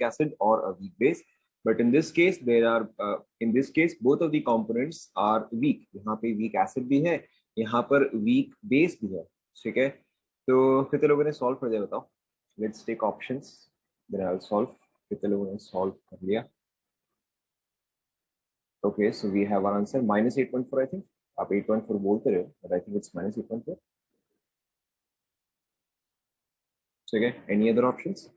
weak acid or a weak base. But in this case both of the components are weak. यहाँ पे weak acid भी है, यहाँ पर weak base भी है, ठीक है. तो कितने लोगों ने सॉल्व कर दिया बताओ? Let's take options, then I will solve. कितने लोगों ने सॉल्व कर लिया? Okay, so we have our answer -8.4. I think आप 8.4 बोलते रहे हो, बट आई थिंक इट्स -8.4. ठीक है, any other options?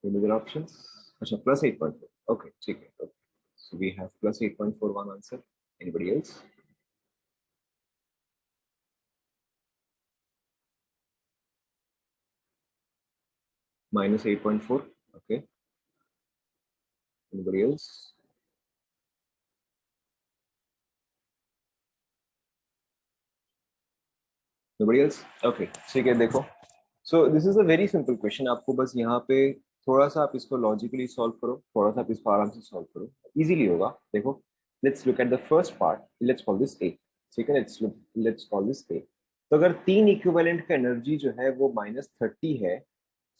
Any other options? अच्छा, +8.4. Okay, ठीक है. Okay. So we have +8.4 one answer. Anybody else? -8.4. Okay. Anybody else? Nobody else? Okay, ठीक है. देखो, so this is a very simple question. आपको बस यहाँ पे थोड़ा सा आप इसको लॉजिकली सॉल्व करो, थोड़ा सा आप इसको आराम से सॉल्व करो, इजीली होगा. देखो, let's look at the first part. Let's call this A. ठीक है, लेट्स कॉल दिस ए. तो अगर 3 इक्विवेलेंट का एनर्जी जो है वो -30 है,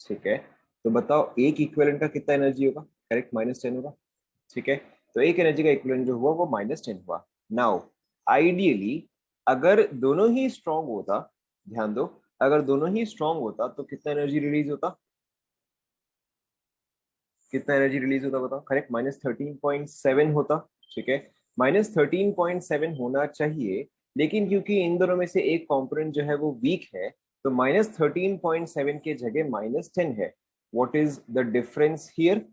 ठीक है, तो बताओ एक इक्विवेलेंट का कितना एनर्जी होगा? करेक्ट, -10 होगा. ठीक है, तो एक एनर्जी का इक्विवेलेंट जो हुआ वो -10 हुआ. नाउ आइडियली अगर दोनों ही स्ट्रॉन्ग होता, ध्यान दो, अगर दोनों ही स्ट्रॉन्ग होता तो कितना एनर्जी रिलीज होता? कितना एनर्जी रिलीज होता बताओ? करेक्ट, -13.7 होता. ठीक है, -13.7 होना चाहिए, लेकिन क्योंकि इन दोनों में से एक कंपोनेंट जो है वो वीक है, तो -13.7 के जगह -10 है. What is the difference here?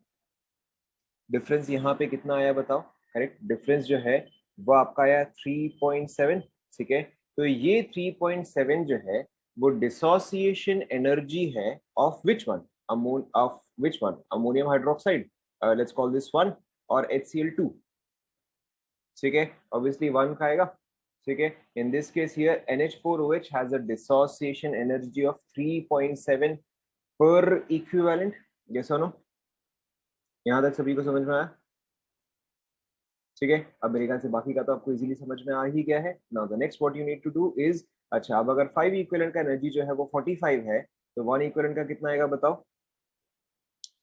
Difference यहाँ पे कितना आया बताओ? करेक्ट, डिफरेंस जो है वो आपका आया 3.7. ठीक है, तो ये 3.7 जो है वो डिसोसिएशन एनर्जी है of which one? Ammonium hydroxide, let's call this 1, और HCl2. ठीक है, ऑब्वियसली 1 का आएगा. ठीक है, इन this case here NH4OH has a dissociation energy of 3.7 पर इक्विवेलेंट. यस और नो? यहाँ तक सभी को समझ में आया? ठीक है, अब मेरे ख्याल से बाकी का तो आपको इजीली समझ में आ ही गया है. Now the next what you need to do is, अच्छा अब अगर 5 इक्विवेलेंट का एनर्जी जो है वो 45 है, तो 1 इक्विवेलेंट का कितना आएगा बताओ?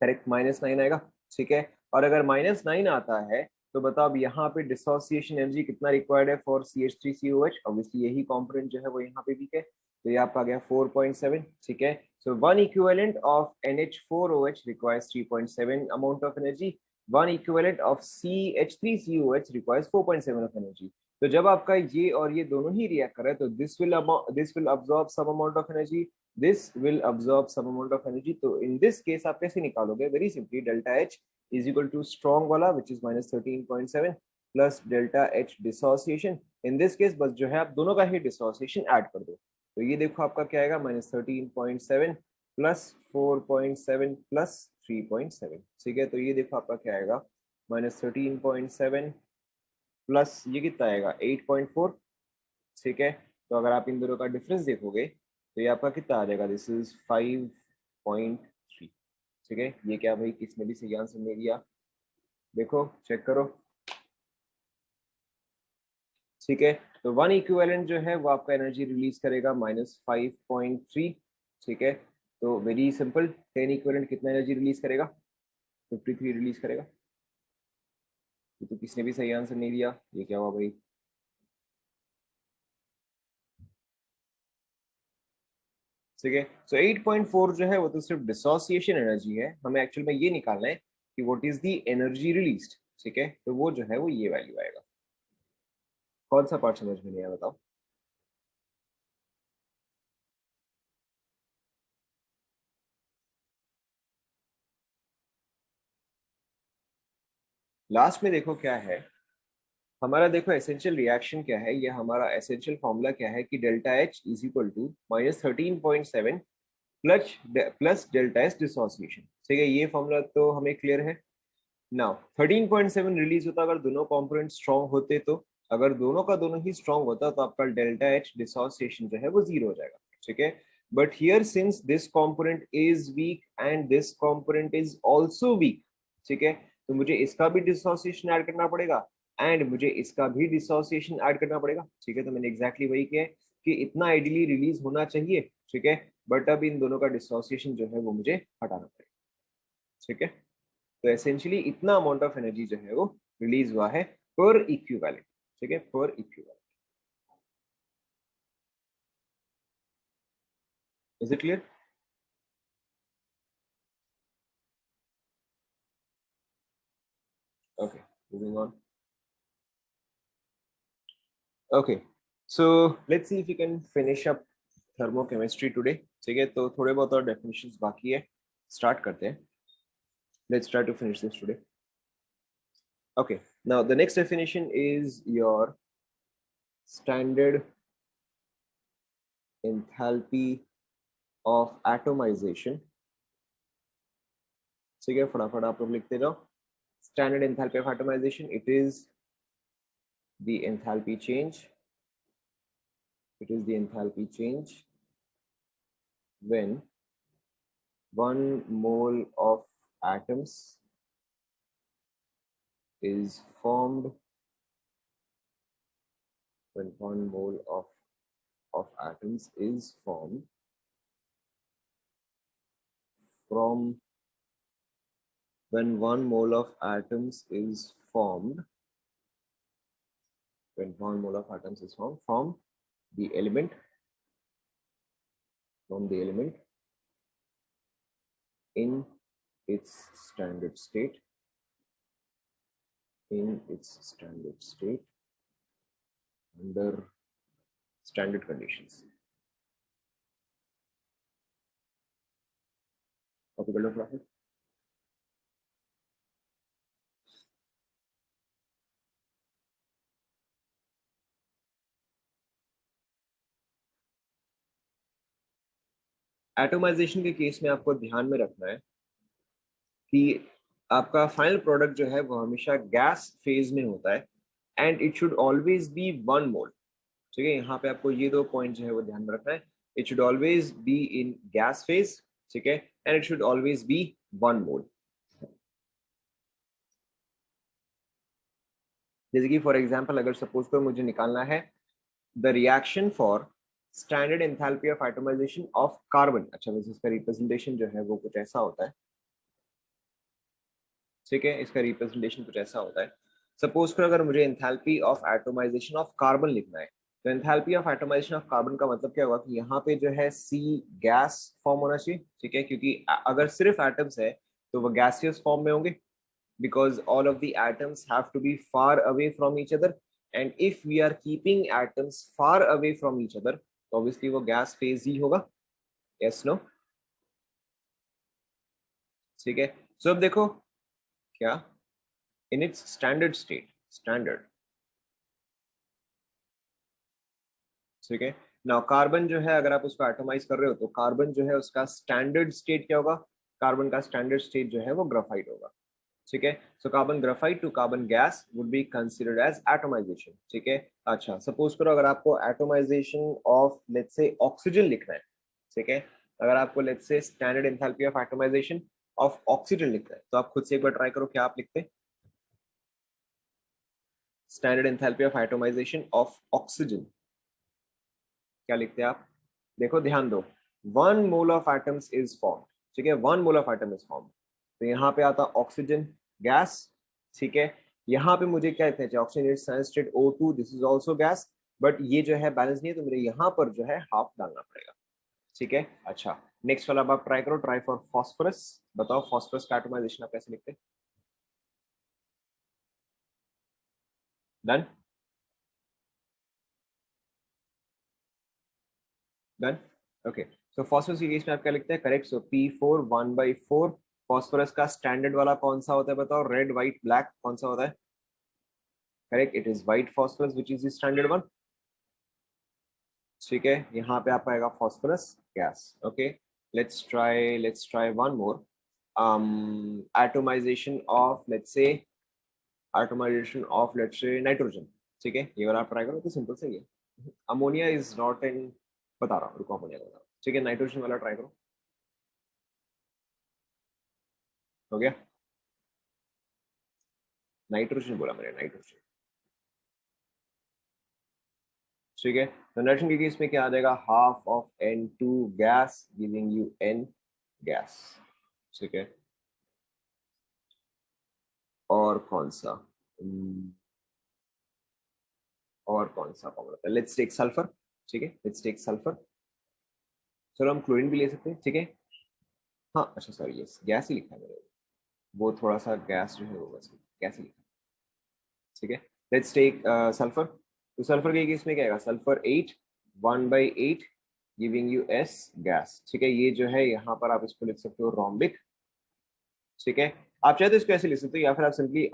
करेक्ट, -9 आएगा. ठीक है, और अगर -9 आता है तो बताओ अब यहाँ पे डिसोसिएशन एनर्जी कितना रिक्वायर्ड है फॉर CH3COH? ऑब्वियसली यही कंपोनेंट जो है वो यहाँ पे वीक है, तो ये आपका आ गया 4.7. ठीक है, सो 1 equivalent of NH4OH requires 3.7 amount of energy. 1 equivalent of CH3COH requires 4.7 of energy. तो जब आपका ये और ये दोनों ही रिएक्ट करे तो this will absorb some amount of energy, this will absorb some amount of energy. तो in this case आप कैसे निकालोगे? Very simply, delta H is equal to strong वाला which is -13.7 plus delta H dissociation. In this case बस जो है आप दोनों का ही dissociation ऐड कर दो. तो ये देखो आपका क्या आएगा? -13.7 प्लस 4.7 प्लस 3.7. ठीक है, तो ये देखो आपका क्या आएगा? -13.7 प्लस ये कितना आएगा? 8.4. ठीक है, तो अगर आप इन दोनों का डिफरेंस देखोगे तो ये आपका कितना आ जाएगा? This is 5.3. ठीक है, ये क्या भाई, किसने भी सही आंसर नहीं दिया? देखो, चेक करो. ठीक है, तो 1 इक्विवेलेंट जो है वो आपका एनर्जी रिलीज करेगा -5.3. ठीक है, तो वेरी सिंपल, 10 इक्विवेलेंट कितना एनर्जी रिलीज करेगा? 53 रिलीज करेगा. तो किसने भी सही आंसर नहीं दिया, ये क्या हुआ भाई? ठीक है, सो 8.4 जो है वो तो सिर्फ डिसोसिएशन एनर्जी है. हमें एक्चुअल में ये निकालना है कि what is the energy released. ठीक है, तो वो जो है वो ये वैल्यू आएगा. कौन सा पार्ट समझ में नहीं आया बताओ? लास्ट में देखो क्या है हमारा. देखो एसेंशियल रिएक्शन क्या है, ये हमारा एसेंशियल फॉर्मूला क्या है कि delta H is equal to -13.7 plus delta S dissociation. ठीक है, ये फॉर्मूला तो हमें क्लियर है. नाउ 13.7 रिलीज होता अगर दोनों कंपोनेंट स्ट्रॉन्ग होते, तो अगर दोनों का दोनों ही स्ट्रॉन्ग होता तो आपका डेल्टा एच डिसोसिएशन जो है वो 0 हो जाएगा. ठीक है, but here since this component is weak and this component is also weak, ठीक है, तो मुझे इसका भी डिसोसिएशन ऐड करना पड़ेगा एंड मुझे इसका भी डिसोसिएशन ऐड करना पड़ेगा. ठीक है, तो मैंने एग्जैक्टली वही किया है. कि इतना आइडियली रिलीज होना चाहिए, ठीक है, बट अब इन दोनों का डिसोसिएशन जो है वो मुझे हटाना पड़ेगा, ठीक है। तो एसेंशियली इतना अमाउंट ऑफ एनर्जी जो है वो रिलीज हुआ है पर इक्विवेलेंट, ठीक है, पर equivalent. Is it clear? Okay, moving on. Okay, so let's see if you can finish up thermochemistry today, ठीक है। तो थोड़े बहुत और डेफिनेशंस बाकी है, स्टार्ट करते हैं। Let's try to finish this today. Okay, now the next definition is your standard enthalpy of atomization. ठीक है, फटाफट आप लोग लिखते जाओ। Standard enthalpy of atomization, it is the enthalpy change. It is the enthalpy change when 1 mole of atoms is formed, when 1 mole of atoms is formed from, when 1 mole of atoms is formed, when 1 mole of atoms is formed from the element, from the element in its standard state, in its standard state under standard conditions. Copy कर लो थोड़ा सा। Atomisation के case में आपको ध्यान में रखना है कि आपका फाइनल प्रोडक्ट जो है वो हमेशा गैस फेज में होता है and it should always be 1 मोल, ठीक है। यहाँ पे आपको ये 2 पॉइंट जो है वो ध्यान में रखना है। It should always be in gas phase, ठीक है, and it should always be 1 मोल। जैसे कि फॉर एग्जाम्पल अगर सपोज करो मुझे निकालना है the reaction for standard enthalpy of atomization of carbon, अच्छा वैसे इसका रिप्रेजेंटेशन जो है वो कुछ ऐसा होता है, ठीक है, इसका रिप्रेजेंटेशन कुछ ऐसा होता है। सपोज करो अगर मुझे enthalpy of atomization of carbon लिखना है, तो enthalpy of atomization of carbon का मतलब क्या होगा कि यहाँ पे जो है सी गैस फॉर्म होना चाहिए, ठीक है, क्योंकि अगर सिर्फ एटम्स है तो वो गैसियस फॉर्म में होंगे because all of the atoms have to be far away from each other, and if we are keeping atoms far away from each other तो obviously वो gas phase ही होगा, yes no, ठीक है। so अब देखो क्या in its standard state, standard, ठीक है। नाउ कार्बन जो है अगर आप उसको एटोमाइज कर रहे हो तो कार्बन जो है उसका स्टैंडर्ड स्टेट क्या होगा, कार्बन का स्टैंडर्ड स्टेट जो है वो ग्राफाइट होगा, ठीक है। So carbon graphite to carbon gas would be considered as atomization, ठीक है। अच्छा सपोज करो अगर आपको atomization of let's say oxygen लिखना है, ठीक है, अगर आपको let's say standard enthalpy of atomization of oxygen लिखना है तो आप खुद से एक बार ट्राई करो, क्या आप लिखते, standard enthalpy of atomization of oxygen क्या लिखते हैं आप? देखो ध्यान दो, 1 mole of atoms is form, ठीक है, 1 mole of atom is form, तो यहाँ पे आता ऑक्सीजन गैस, ठीक है। यहाँ पे मुझे क्या लिखना चाहिए, oxygen is standard O2, this is also gas, but ये जो है बैलेंस नहीं है तो मेरे यहाँ पर जो है हाफ डालना पड़ेगा, ठीक है। अच्छा नेक्स्ट वाला आप ट्राई करो, ट्राई फॉर फॉस्फोरस, बताओ फॉस्फोरस का एटमाइजेशन आप कैसे लिखते हैं? Done, done, okay. So phosphorus के केस में आप क्या लिखते हैं, करेक्ट, सो P4 1/4। फॉस्फोरस का स्टैंडर्ड वाला कौन सा होता है बताओ, रेड व्हाइट ब्लैक कौन सा होता है? Correct, it is white phosphorus which is the standard one, ठीक है। यहाँ पे आपका आएगा phosphorus gas, okay. Let's try one more, atomisation of let's से, एटोमाइजेशन ऑफ लेट्स से नाइट्रोजन, ठीक है, ये वाला आप ट्राई करो तो सिंपल से ही है। अमोनिया इज नॉट इन, बता रहा हूँ रुको, अमोनिया का बता रहा हूँ, ठीक है, नाइट्रोजन वाला ट्राई करो, हो गया, नाइट्रोजन बोला मैंने, नाइट्रोजन, ठीक है, तो नाइट्रोजन के केस में क्या आ जाएगा, half of N2 gas giving you N gas. ठीक है, और कौन सा और कौन सा कॉमन होता है, लेट्स टेक सल्फर। ठीक है, लेट्स टेक सल्फर। चलो हम क्लोरीन भी ले सकते हैं। ठीक है, हाँ अच्छा सॉरी, यस गैस ही लिखा है मैंने, वो थोड़ा सा गैस जो है वो बस गैस ही लिखा है। ठीक है, लेट्स टेक सल्फर। तो सल्फर के केस में क्या आएगा, sulphur 8 1/8 giving you S gas. ठीक है, ये जो है यहाँ पर आप इसको लिख सकते हो रोम्बिक। ठीक है, आप चाहे तो इसको ऐसे लिख सकते हो या फिर आप सिंपली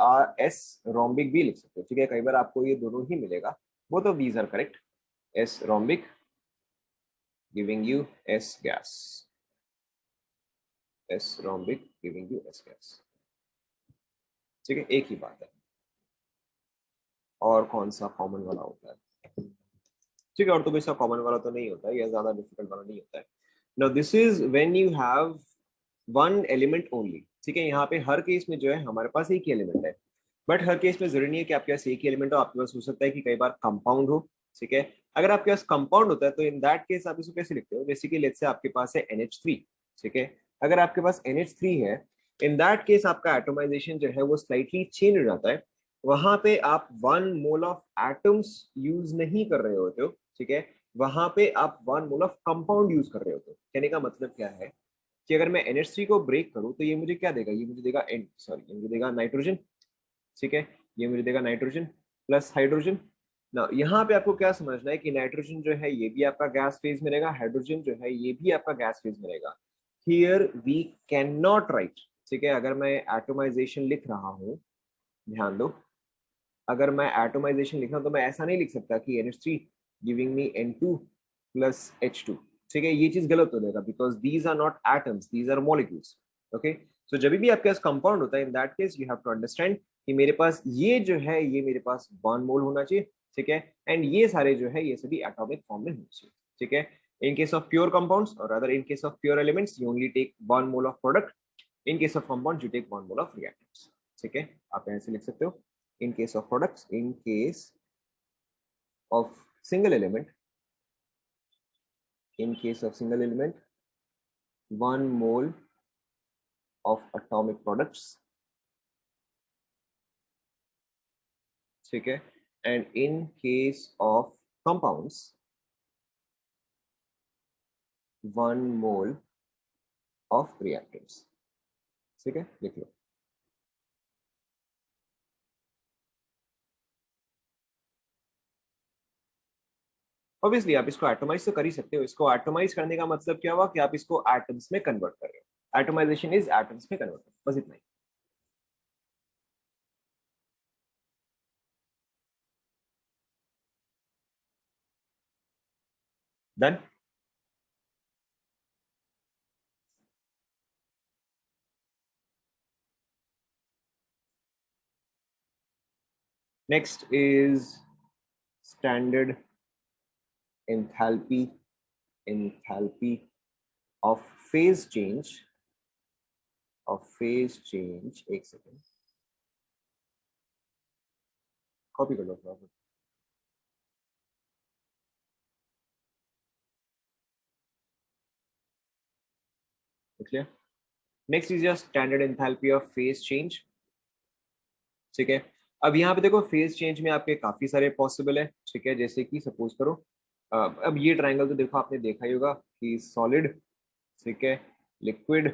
S रोम्बिक भी लिख सकते हो। ठीक है, कई बार आपको ये दोनों ही मिलेगा, वो तो these are correct. S rhombic giving you S gas. S rhombic giving you S gas. ठीक है, एक ही बात है। और कौन सा कॉमन वाला होता है, ठीक है, और तो कोई सा कॉमन वाला तो नहीं होता है, या ज्यादा डिफिकल्ट वाला नहीं होता है। Now this is when you have one element only. ठीक है, यहाँ पे हर केस में जो है हमारे पास एक ही एलिमेंट है, बट हर केस में जरूरी नहीं है कि आपके पास एक ही एलिमेंट हो, आपके पास हो सकता है कि कई बार कंपाउंड हो। ठीक है, अगर आपके पास कंपाउंड होता है तो इन दैट केस आप इसको कैसे लिखते हो, बेसिकली लेट्स से आपके पास है NH3। ठीक है, अगर आपके पास NH3 है, इन दैट केस आपका एटोमाइजेशन जो है वो स्लाइटली चेंज हो जाता है। वहां पे आप 1 मोल ऑफ एटम्स यूज नहीं कर रहे होते हो। ठीक है, वहां पे आप 1 मोल ऑफ कंपाउंड यूज कर रहे होते हो। कहने का मतलब क्या है कि अगर मैं NH3 को ब्रेक करूं तो ये मुझे क्या देगा, ये मुझे देगा एन सॉरी ये मुझे देगा नाइट्रोजन। ठीक है, ये मुझे देगा नाइट्रोजन प्लस हाइड्रोजन ना। यहाँ पे आपको क्या समझना है कि नाइट्रोजन जो है ये भी आपका गैस फेज में रहेगा, हाइड्रोजन जो है ये भी आपका गैस फेज में रहेगा। Here we can not write. ठीक है, अगर मैं एटोमाइजेशन लिख रहा हूँ, ध्यान दो, अगर मैं एटोमाइजेशन लिख रहा हूँ तो मैं ऐसा नहीं लिख सकता कि NH3 giving me N2 plus H2। ठीक है, ये चीज गलत हो जाएगा, because these are not atoms, these are molecules. Okay, so जब भी आपके पास कंपाउंड होता है, in that case you have to understand कि मेरे पास ये जो है ये मेरे पास 1 मोल होना चाहिए। ठीक है, एंड ये सारे जो है ये सभी एटॉमिक फॉर्म में होने चाहिए। ठीक है, in case of pure compounds और other in case of pure elements you only take 1 mole of product. In case of compound you take 1 mole of reactants. ठीक है, आप ऐसे लिख सकते हो, in case of products, in case of single element, in case of single element 1 mole of atomic products। ठीक है, and in case of compounds 1 mole of reactants। ठीक है, लिख लो। ऑब्वियसली आप इसको एटोमाइज तो कर ही सकते हो, इसको एटोमाइज करने का मतलब क्या हुआ कि आप इसको एटम्स में कन्वर्ट कर रहे हो। एटोमाइजेशन इज एटम्स में कन्वर्ट, बस इतना ही। Done. Next is standard enthalpy enthalpy of phase change एक सेकेंड, कॉपी कर लो थोड़ा सा, लिख लिया। Next is your standard enthalpy of phase change. ठीक है, अब यहाँ पे देखो फेज चेंज में आपके काफी सारे पॉसिबल है। ठीक है, जैसे कि सपोज करो अब ये ट्रायंगल तो देखो आपने देखा ही होगा कि सॉलिड, ठीक है, लिक्विड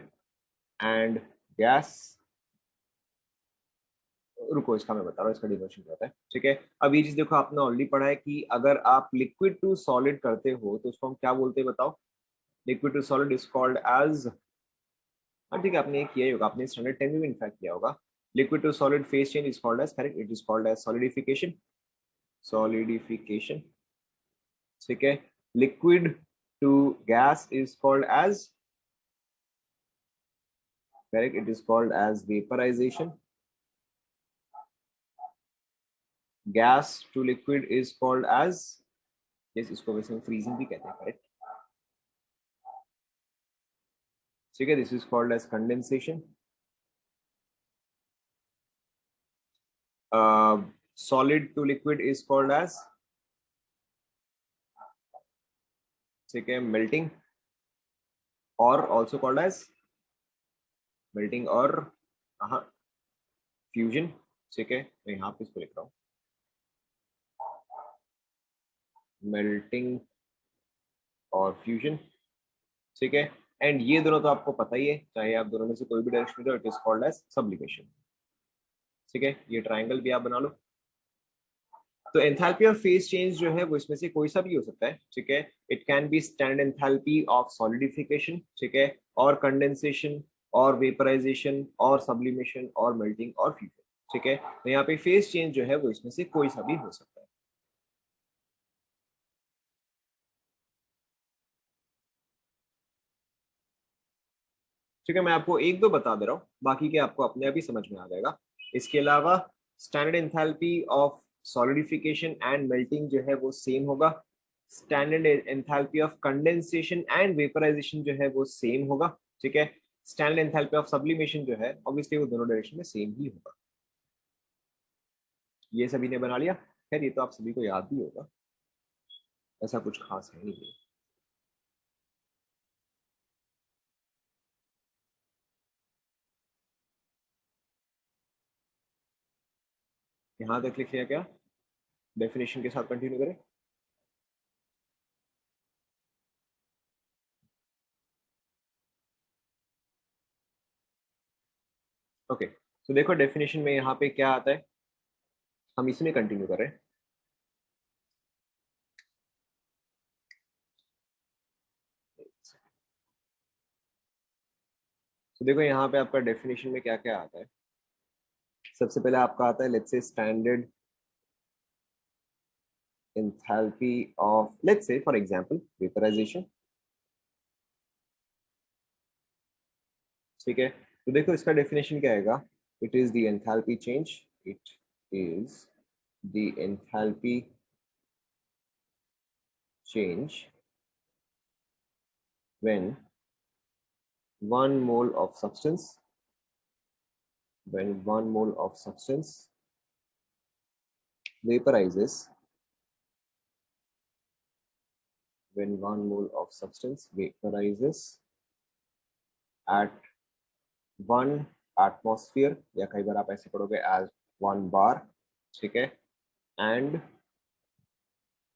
एंड गैस। रुको इसका मैं बता रहा हूँ, इसका डिनोशन क्या होता है। ठीक है, अब ये चीज देखो आपने ऑलरेडी पढ़ा है कि अगर आप लिक्विड टू सॉलिड करते हो तो उसको हम क्या बोलते हैं बताओ, liquid to solid is called as, हाँ ठीक है आपने ये किया ही होगा, आपने स्टैंडर्ड 10 में भी इनफैक्ट किया होगा। Liquid to solid phase change is called as, correct, it is called as solidification. Solidification. ठीक है, liquid to gas is called as, correct, it is called as vaporisation. Gas to liquid is called as, yes इसको वैसे freezing भी कहते हैं, correct. ठीक है, this is called as condensation. Solid to liquid is called as, ठीक है, melting और ऑल्सो कॉल्ड एज मेल्टिंग और फ्यूजन। ठीक है, मैं यहाँ पे इसको लिख रहा हूँ, मेल्टिंग और फ्यूजन। ठीक है, एंड ये दोनों तो आपको पता ही है, चाहे आप दोनों में से कोई भी डायरेक्शन में जाओ, it is called as sublimation. ठीक है, ये ट्राइंगल भी आप बना लो। तो एंथैल्पी ऑफ फेज चेंज जो है वो इसमें से कोई सा भी हो सकता है। ठीक है, it can be standard enthalpy of solidification, ठीक है, और कंडेंसेशन और वेपराइजेशन और सब्लिमेशन और मेल्टिंग और फ्यूजन। ठीक है, तो यहाँ पे फेज चेंज जो है वो इसमें से कोई सा भी हो सकता है। ठीक है, मैं आपको एक दो बता दे रहा हूँ, बाकी के आपको अपने आप ही समझ में आ जाएगा। इसके अलावा standard enthalpy of solidification and melting जो है वो सेम होगा। Standard enthalpy of condensation and vaporisation जो है वो सेम होगा। ठीक है, स्टैंडर्ड एंथैल्पी ऑफ सब्लिमेशन जो है ऑब्वियसली वो दोनों डायरेक्शन में सेम ही होगा। ये सभी ने बना लिया। खैर ये तो आप सभी को याद भी होगा, ऐसा कुछ खास है नहीं। यहाँ तक लिख लिया क्या? डेफिनेशन के साथ कंटिन्यू करें। ओके, तो देखो डेफिनेशन में यहाँ पे क्या आता है, हम इसमें कंटिन्यू कर रहे हैं। तो देखो यहाँ पे आपका डेफिनेशन में क्या क्या आता है। सबसे पहले आपका आता है, let's say standard enthalpy of, let's say for example, vaporization। ठीक है, तो देखो इसका डेफिनेशन क्या आएगा, it is the enthalpy change, it is the enthalpy change when 1 mole of substance, when 1 mole of substance vaporizes, when 1 mole of substance vaporizes at 1 atmosphere, या कई बार आप ऐसे पढ़ोगे as 1 bar। ठीक है, and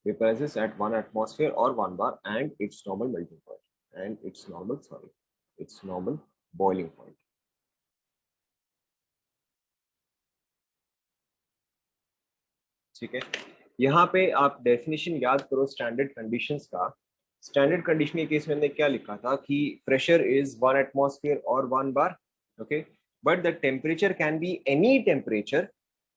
vaporizes at 1 atmosphere or 1 bar and its normal melting point and its normal, sorry, its normal boiling point। ठीक है, यहाँ पे आप डेफिनेशन याद करो स्टैंडर्ड कंडीशंस का। स्टैंडर्ड कंडीशन के केस में हमने क्या लिखा था कि प्रेशर इज 1 atmosphere और 1 bar। Okay, but the temperature can be any temperature,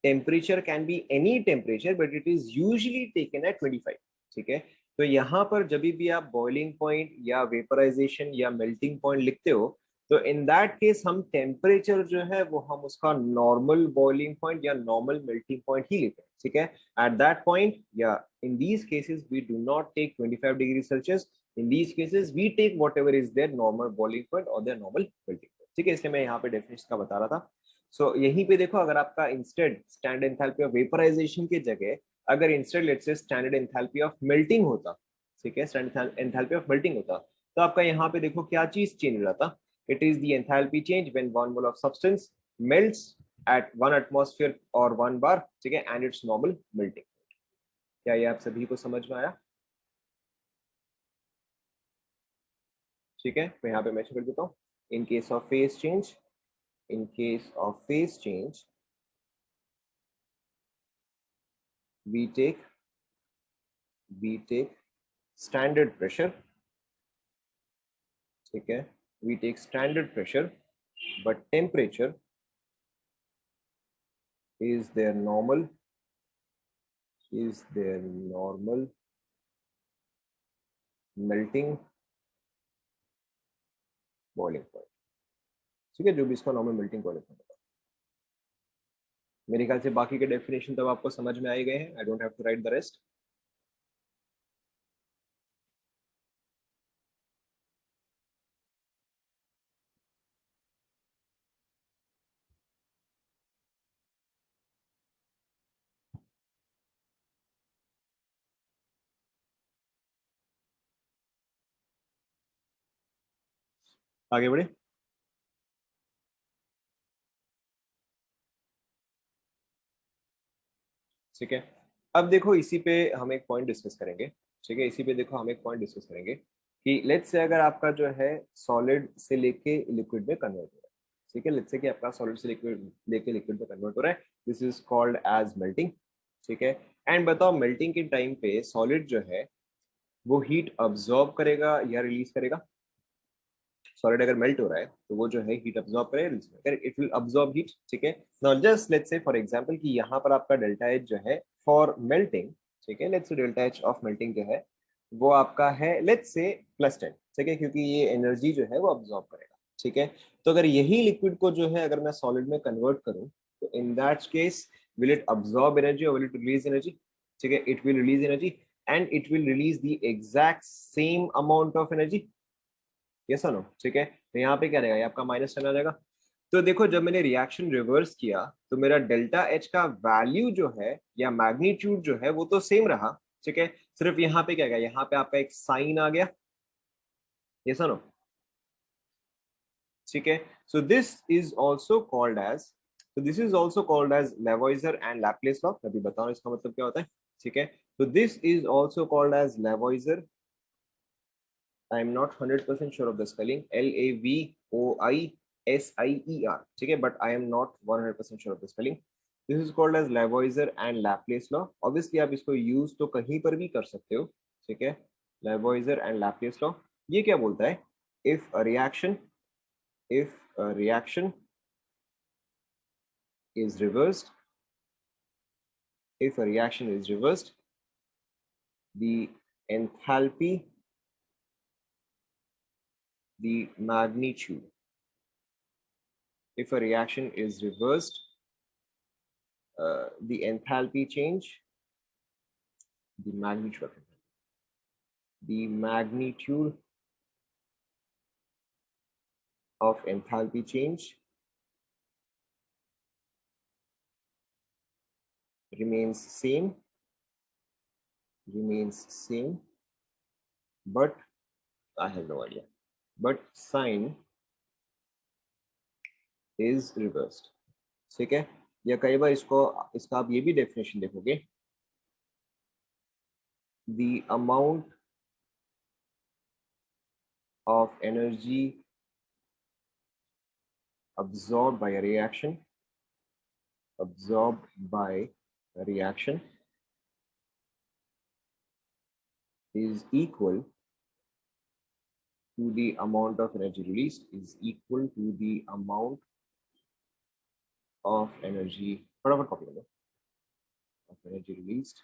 temperature can be any temperature but it is usually taken at 25। ठीक है, तो यहाँ पर जब भी आप बॉइलिंग पॉइंट या वेपराइजेशन या मेल्टिंग पॉइंट लिखते हो, तो इन दैट केस हम टेम्परेचर जो है वो हम उसका नॉर्मल बॉइलिंग पॉइंट या नॉर्मल मेल्टिंग पॉइंट ही लेते हैं। ठीक है, at that point, yeah, in these cases we do not take 25 degrees Celsius, in these cases we take whatever is their normal boiling point or their normal melting point। ठीक है, इसलिए मैं यहाँ पे डेफिनेशन का बता रहा था। सो यहीं पे देखो, अगर आपका instead standard enthalpy of vaporisation की जगह अगर instead let's say standard enthalpy of melting होता, ठीक है, स्टैंडर्ड एंथैल्पी ऑफ मेल्टिंग होता, तो आपका यहाँ पे देखो क्या चीज चेंज हो जाता। It is the enthalpy change when 1 mole of substance melts at 1 atmosphere or 1 bar। ठीक है, and its normal melting। क्या ये आप सभी को समझ में आया? ठीक है, मैं यहाँ पे मेंशन कर देता हूँ, इन case of phase change, in case of phase change we take we take standard pressure। ठीक है, we take standard pressure but temperature is their normal, is their normal melting boiling point। ठीक है, जो भी इसका नॉर्मल मेल्टिंग पॉइंट है। मेरे ख्याल से बाकी के डेफिनेशन तब आपको समझ में आ ही गए हैं, I don't have to write the rest. आगे बढ़े। ठीक है, अब देखो इसी पे हम एक पॉइंट डिस्कस करेंगे। ठीक है, इसी पे देखो हम एक पॉइंट डिस्कस करेंगे कि लेट्स से अगर आपका जो है सॉलिड से लेके लिक्विड में कन्वर्ट हो रहा है। ठीक है, लेट्स से कि आपका सॉलिड से लिक्विड लेके लिक्विड में कन्वर्ट हो रहा है, this is called as melting. ठीक है, एंड बताओ मेल्टिंग के टाइम पे सॉलिड जो है वो हीट अब्सॉर्ब करेगा या रिलीज करेगा। सॉलिड अगर मेल्ट हो रहा है तो वो जो है हीट अब्सॉर्ब करेगा, इट विल अब्सॉर्ब हीट। ठीक है, now just let's say for example कि यहाँ पर आपका डेल्टा एच जो है फॉर मेल्टिंग, ठीक है, let's say delta H of melting जो है वो आपका है लेट्स से +10। ठीक है, क्योंकि ये एनर्जी जो है वो अब्सॉर्ब करेगा। ठीक है, तो अगर यही लिक्विड को जो है अगर मैं सॉलिड में कन्वर्ट करूं तो in that case will it absorb energy और विल इट रिलीज एनर्जी। ठीक है, it will release energy and it will release the exact same amount of energy. Yes और नो। ठीक है, तो यहाँ पे क्या रहेगा, ये आपका -10 आ जाएगा। तो देखो जब मैंने रिएक्शन रिवर्स किया तो मेरा डेल्टा एच का वैल्यू जो है या मैग्नीट्यूड जो है वो तो सेम रहा। ठीक है, सिर्फ यहाँ पे क्या गया, यहाँ पे आपका एक साइन आ गया। यस और नो। ठीक है, so this is also called as, so this is also called as Lavoisier and Laplace law। अभी बताओ इसका मतलब क्या होता है। ठीक है, so this is also called as Lavoisier, I am not 100% sure of the spelling, LAVOISIER। ठीक है, but I am not 100% sure of the spelling. This is called as Lavoisier and Laplace law. Obviously आप इसको use तो कहीं पर भी कर सकते हो। ठीक है, लेवोइजर एंड लैप्लेस लॉ ये क्या बोलता है, if a reaction is reversed, if a reaction is reversed, the enthalpy, the magnitude, if a reaction is reversed, the enthalpy change, the magnitude of it, the magnitude of enthalpy change remains same, but I have no idea, but sign is reversed। ठीक है, या कई बार इसका आप ये भी definition देखोगे, the amount of energy absorbed by a reaction is equal to the amount of energy released, is equal to the amount of energy, फटाफट कॉपी कर लो, of energy released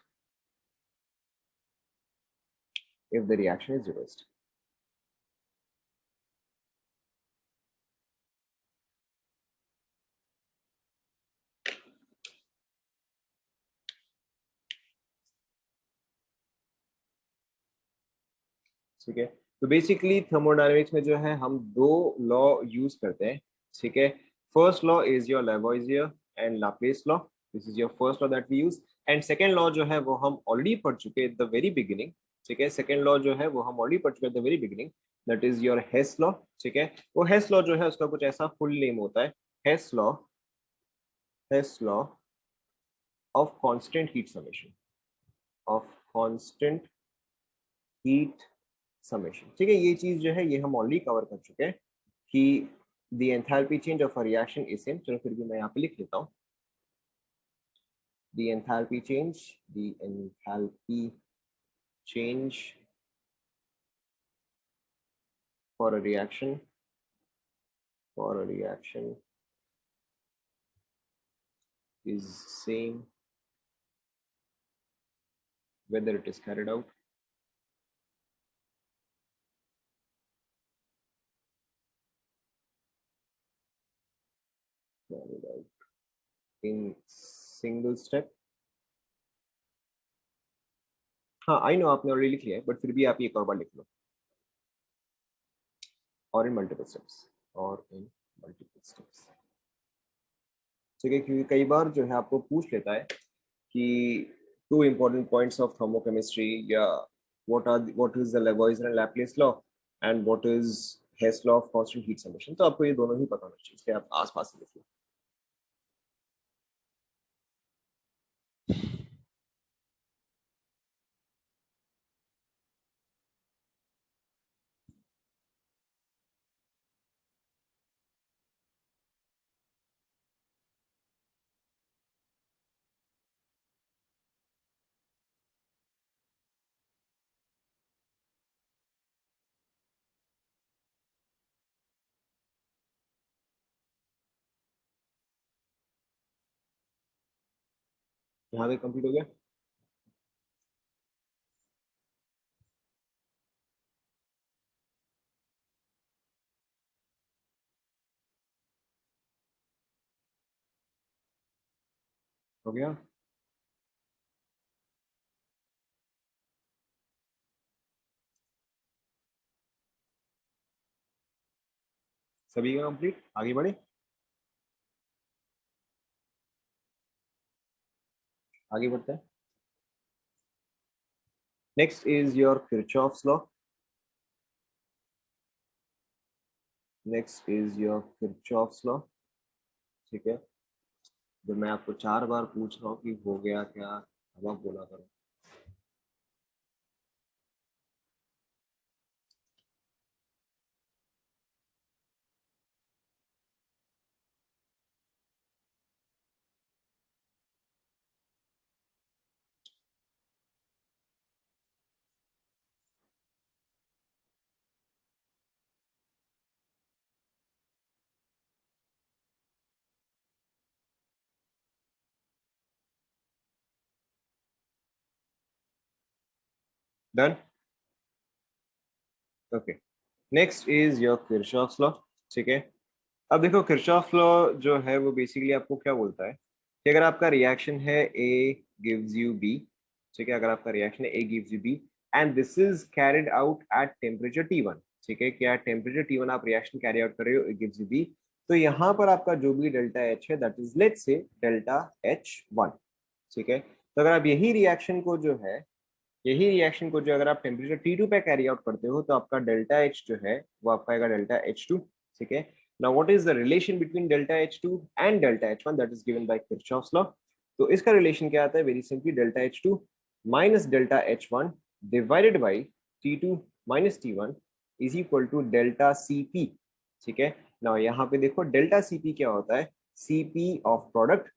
if the reaction is reversed। ठीक है, तो basically thermodynamics में जो है हम दो लॉ यूज करते हैं। ठीक है, first law is your Lavoisier and Laplace law, this is your first law that we use. And second law जो है वो हम ऑलरेडी पढ़ चुके एट द वेरी बिगिनिंग। ठीक है, सेकेंड लॉ जो है वो हम ऑलरेडी पढ़ चुके at the very beginning, that is your Hess law. ठीक है, वो हेस लॉ जो है उसका कुछ ऐसा फुल नेम होता है, Hess law of constant heat summation, of constant heat summation. ठीक है, ये चीज जो है ये हम ऑलरेडी कवर कर चुके हैं कि the enthalpy change of a reaction is same. चलो फिर भी मैं यहाँ पे लिख लेता हूँ, the enthalpy change for a reaction is same whether it is carried out in single step। हाँ आई नो आपने ऑलरेडी लिख लिया है, बट फिर भी आप एक और बार लिख लो, और इन मल्टीपल स्टेप्स। ठीक है, क्योंकि कई बार जो है आपको पूछ लेता है कि two important points of thermochemistry, या what is the Lavoisier and Laplace law and what is Hess law of constant heat summation, तो आपको ये दोनों ही पता होना चाहिए, इसलिए आप आसपास ही लिख लो। यहाँ तक कंप्लीट हो गया। हो गया। सभी का कंप्लीट, आगे बढ़े। आगे बढ़ते हैं। Next is your Kirchhoff's law. Next is your Kirchhoff's law. ठीक है, जो मैं आपको 4 बार पूछ रहा हूँ कि हो गया क्या, अब आप बोला करो। Done. Okay, next is your Kirchhoff's law. ठीक है, अब देखो किरचॉफ लॉ जो है वो बेसिकली आपको क्या बोलता है कि अगर आपका रिएक्शन है ए गिव्स यू बी, ठीक है, अगर आपका रिएक्शन है A gives you B and this is carried out at temperature T1, ठीक है, क्या टेम्परेचर T1 आप रिएक्शन कैरी आउट कर रहे हो, ए गिव्स यू बी, तो यहाँ पर आपका जो भी डेल्टा एच है that is let's say delta H1। ठीक है, तो अगर आप यही रिएक्शन को जो अगर आप टेम्परेचर T2 पे कैरी आउट करते हो तो आपका डेल्टा एच जो है वो आपका आएगा डेल्टा H2। ठीक है, now what is the relation between delta H2 and delta H1 that is given by Kirchhoff's law. तो इसका रिलेशन क्या आता है, very simply delta H2 minus delta H1 divided by T2 minus T1 is equal to delta Cp। ठीक है, now यहाँ पे देखो डेल्टा Cp क्या होता है, Cp of product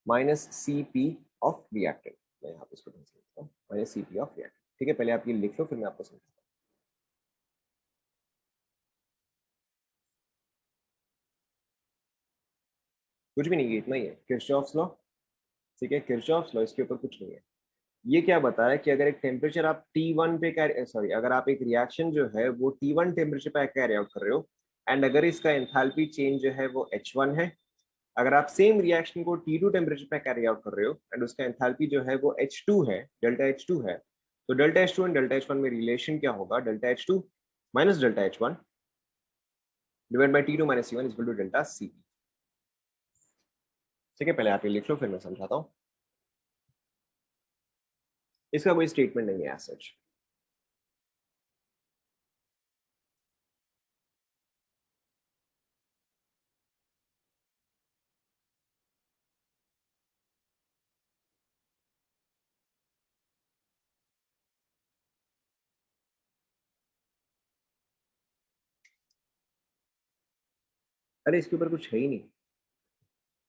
minus Cp of reactant. मैं यहाँ पे इसको समझता हूँ, माइनस Cp ऑफ रिएक्टेंट। ठीक है, पहले आप ये लिख लो फिर मैं आपको समझाता हूँ। कुछ भी नहीं है, इतना ही है, किरचॉफ्स लॉ। ठीक है, किरचॉफ्स लॉ, इसके ऊपर कुछ नहीं है। ये क्या बताया कि अगर एक टेम्परेचर आप T1 पे कैरी सॉरी अगर आप एक रिएक्शन जो है वो T1 टेम्परेचर पे कैरी आउट कर रहे हो एंड अगर इसका एंथैल्पी चेंज जो है वो H1 है, अगर आप सेम रिएक्शन को T2 टेम्परेचर पे कैरी आउट कर रहे हो एंड उसका एंथैल्पी जो है वो H2 है, डेल्टा H2 है, तो delta H2 and delta H1 में रिलेशन क्या होगा, delta H2 minus delta H1 divide by T2 minus C1 is equal to delta Cp। ठीक है, पहले आप ये लिख लो फिर मैं समझाता हूँ। इसका कोई स्टेटमेंट नहीं है एज सच। अरे इसके ऊपर कुछ है ही नहीं,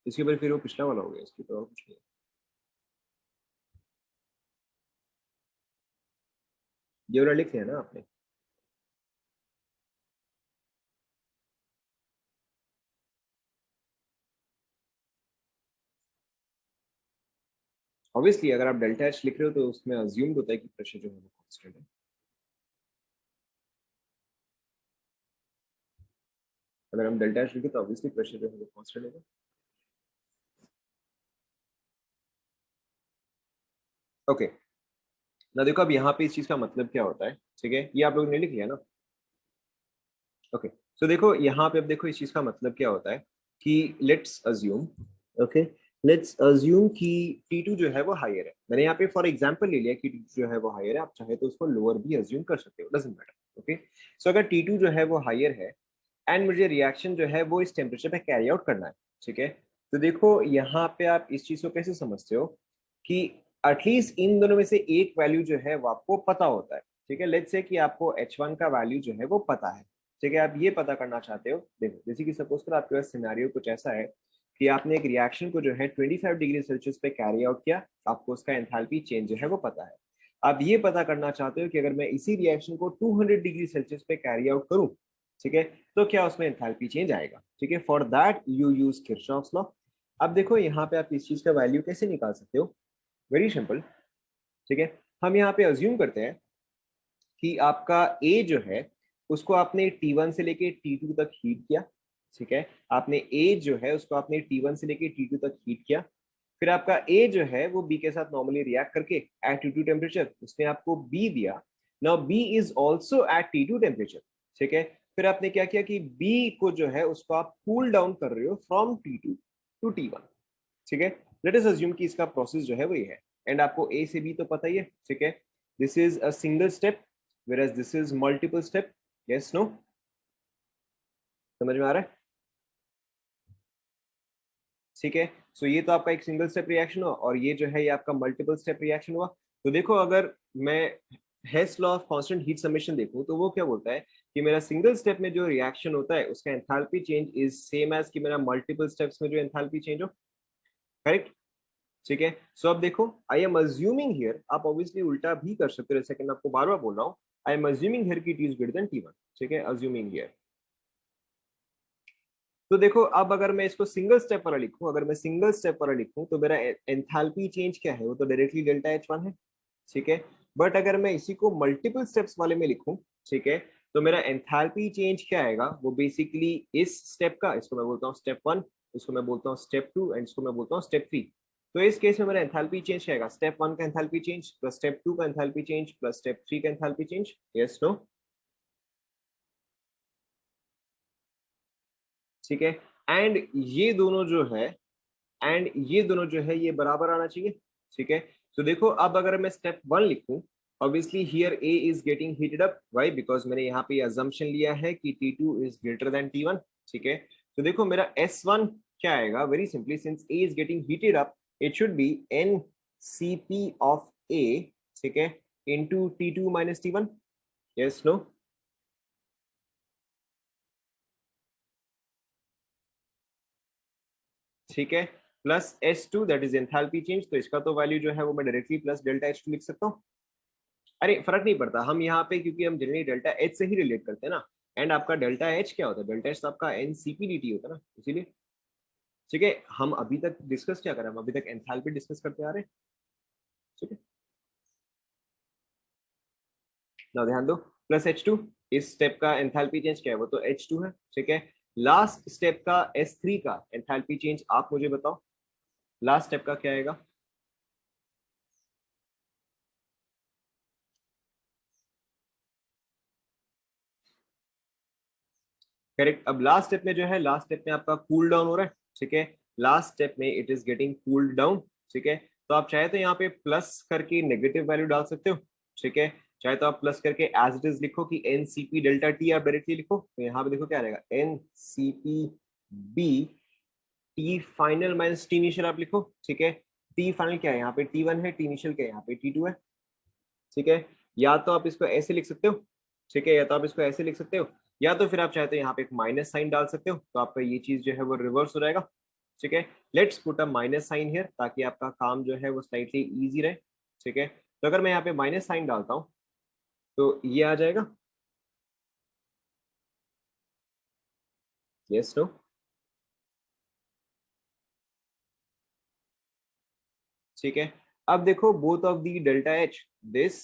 इसके ऊपर फिर वो पिछला वाला हो गया, इसके ऊपर और कुछ नहीं। ये वाला लिख लिया ना आपने। ऑब्वियसली अगर आप डेल्टा एच लिख रहे हो तो उसमें अज्यूम्ड होता है कि प्रेशर जो है वो कांस्टेंट है। अगर हम डेल्टा एच लिखे तो ऑब्वियसली प्रेशर जो है वो कांस्टेंट होगा। ओके, ना देखो अब यहाँ पे इस चीज का मतलब क्या होता है, ठीक है, ये आप लोगों ने लिख लिया ना। ओके, तो देखो यहाँ पे अब देखो इस चीज का मतलब क्या होता है कि let's assume, okay, let's assume कि T2 जो है वो हायर है। मैंने यहाँ पे फॉर एग्जांपल ले लिया कि T2 जो है वो हायर है, आप चाहे तो उसको लोअर भी अज्यूम कर सकते हो, डजंट मैटर। ओके, सो अगर T2 जो है वो हायर है एंड मुझे रिएक्शन जो है वो इस टेम्परेचर पे कैरी आउट करना है, ठीक है, तो देखो यहाँ पे आप इस चीज को कैसे समझते हो कि एटलीस्ट इन दोनों में से एक वैल्यू जो है वो आपको पता होता है, ठीक है। लेट्स से कि आपको H1 का वैल्यू जो है वो पता है, ठीक है, आप ये पता करना चाहते हो। देखो जैसे कि सपोज कर आपके पास सिनेरियो कुछ ऐसा है कि आपने एक रिएक्शन को जो है 25 डिग्री सेल्सियस पे कैरी आउट किया, आपको उसका एंथैल्पी चेंज जो है वो पता है। आप ये पता करना चाहते हो कि अगर मैं इसी रिएक्शन को 200 डिग्री सेल्सियस पे कैरी आउट करूं, ठीक है, तो क्या उसमें एंथैल्पी चेंज आएगा, ठीक है। For that you use Kirchhoff's law. अब देखो यहाँ पे आप इस चीज का वैल्यू कैसे निकाल सकते हो, वेरी सिंपल, ठीक है। हम यहाँ पे अज्यूम करते हैं कि आपका ए जो है उसको आपने T1 से लेके T2 तक हीट किया, ठीक है। आपने ए जो है उसको आपने T1 से लेके T2 तक हीट किया, फिर आपका ए जो है वो बी के साथ नॉर्मली रिएक्ट करके एट T2 टेम्परेचर उसने आपको बी दिया। Now B is also at T2 temperature, ठीक है। फिर आपने क्या किया कि बी को जो है उसको आप कूल डाउन कर रहे हो फ्रॉम T2 टू T1, ठीक है। लेट अस अज्यूम कि इसका प्रोसेस जो है वो ये है, एंड आपको ए से बी तो पता ही है, ठीक है। This is a single step whereas this is multiple step, yes no, समझ में आ रहा है, ठीक है। सो ये तो आपका एक सिंगल स्टेप रिएक्शन हुआ और ये जो है ये आपका मल्टीपल स्टेप रिएक्शन हुआ। तो देखो अगर मैं Hess law of constant heat summation देखूं तो वो क्या बोलता है कि मेरा सिंगल स्टेप में जो रिएक्शन होता है उसका enthalpy change is same as कि मेरा मल्टीपल स्टेप्स में जो एंथैल्पी चेंज हो, करेक्ट, ठीक है। सो अब देखो आई एम अज्यूमिंग हियर, आप ऑब्वियसली उल्टा भी कर सकते हो, जैसे कि मैं आपको बार बार बोल रहा हूँ, आई एम अज्यूमिंग हियर कि T is greater than T1, ठीक है, अज्यूमिंग हियर। तो देखो अब अगर मैं इसको सिंगल स्टेप वाला लिखूं, अगर मैं सिंगल स्टेप वाला लिखूं तो मेरा एंथैल्पी चेंज क्या है, वो तो डायरेक्टली डेल्टा H1 है, ठीक है। बट अगर मैं इसी को मल्टीपल स्टेप्स वाले में लिखूं, ठीक है, तो मेरा एंथैल्पी चेंज क्या आएगा, वो बेसिकली इस स्टेप का, इसको मैं बोलता हूँ स्टेप 1, इसको मैं बोलता हूँ स्टेप 2 एंड इसको मैं बोलता हूँ स्टेप 3। तो इस केस में मेरा एंथैल्पी चेंज क्या आएगा, स्टेप 1 का एंथैल्पी चेंज प्लस स्टेप 2 का एंथैल्पी चेंज प्लस स्टेप 3 का एंथैल्पी चेंज, यस नो, ठीक है। एंड ये दोनों जो है एंड ये दोनों जो है ये बराबर आना चाहिए, ठीक है। तो देखो अब अगर मैं स्टेप 1 लिखूं, obviously here A is getting heated up, why, because मैंने यहाँ पे अजम्पशन लिया है कि T2 is greater than T1, ठीक है। तो देखो मेरा S1 क्या आएगा, very simply since A is getting heated up it should be NCP of A, ठीक है, into T2 minus T1, yes no, ठीक है, plus S2 that is enthalpy change, तो इसका तो वैल्यू जो है वो मैं डायरेक्टली प्लस डेल्टा H2 लिख सकता हूँ। अरे फर्क नहीं पड़ता, हम यहाँ पे क्योंकि हम जनरली डेल्टा एच से ही रिलेट करते हैं ना, एंड आपका डेल्टा एच क्या होता है, डेल्टा एच तो आपका NCPDT होता है ना, इसीलिए, ठीक है। हम अभी तक डिस्कस क्या करें, हम अभी तक एंथैल्पी डिस्कस करते आ रहे हैं, ठीक है। ना ध्यान दो, प्लस H2, इस स्टेप का एंथैल्पी चेंज क्या है, वो तो H2 है, ठीक है। लास्ट स्टेप का S3 का एंथैल्पी चेंज आप मुझे बताओ, लास्ट स्टेप का क्या आएगा, करेक्ट। अब लास्ट स्टेप में जो है, लास्ट स्टेप में आपका कूल डाउन हो रहा है, ठीक है, लास्ट स्टेप में it is getting cooled down, ठीक है। तो आप चाहे तो यहाँ पे प्लस करके नेगेटिव वैल्यू डाल सकते हो, ठीक है। चाहे तो आप प्लस करके एज इट इज लिखो कि NCP डेल्टा टी, आप डायरेक्टली लिखो, तो यहाँ पे देखो क्या रहेगा, NCP B T final minus T initial आप लिखो, ठीक है। टी फाइनल क्या है, यहाँ पे T1 है, टी इनिशियल क्या है, यहाँ पे T2 है, ठीक है। या तो आप इसको ऐसे लिख सकते हो, ठीक है, या तो आप इसको ऐसे लिख सकते हो, या तो फिर आप चाहते हो यहाँ पे एक माइनस साइन डाल सकते हो, तो आपका ये चीज जो है वो रिवर्स हो जाएगा, ठीक है। Let's put a minus sign here ताकि आपका काम जो है वो स्लाइटली इजी रहे, ठीक है। तो अगर मैं यहाँ पे माइनस साइन डालता हूँ तो ये आ जाएगा, यस नो, ठीक है। अब देखो both of the delta H, this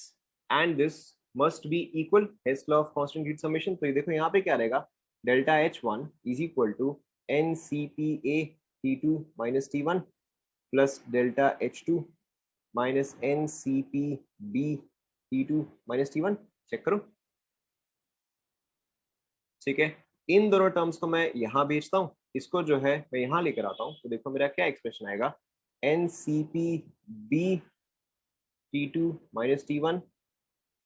and this must be equal, Hess law of constant heat summation. तो ये देखो यहाँ पे क्या रहेगा, delta H1 is equal to NCPA T2 minus T1 plus delta H2 minus NCPB T2 minus T1, check करो, ठीक है। इन दोनों टर्म्स को मैं यहाँ भेजता हूँ, इसको जो है मैं यहाँ लेकर आता हूँ, तो देखो मेरा क्या एक्सप्रेशन आएगा, n C p B T2 minus T1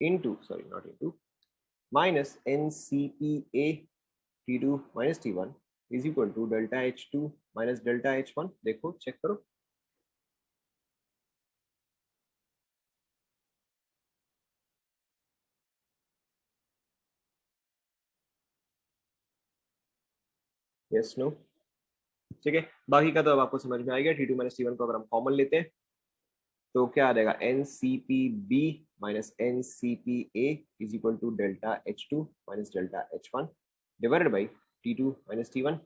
into, sorry, not into, minus NCPA T2 minus T1 is equal to delta H2 minus delta H1. देखो चेक करो. Yes no. ठीक है, बाकी का तो अब आपको समझ में आ गया. T2 minus T1 को अगर हम कॉमन लेते हैं तो क्या आ जाएगा, NCPB minus NCPA is equal to delta H2 minus delta H1 divided by T2 minus T1.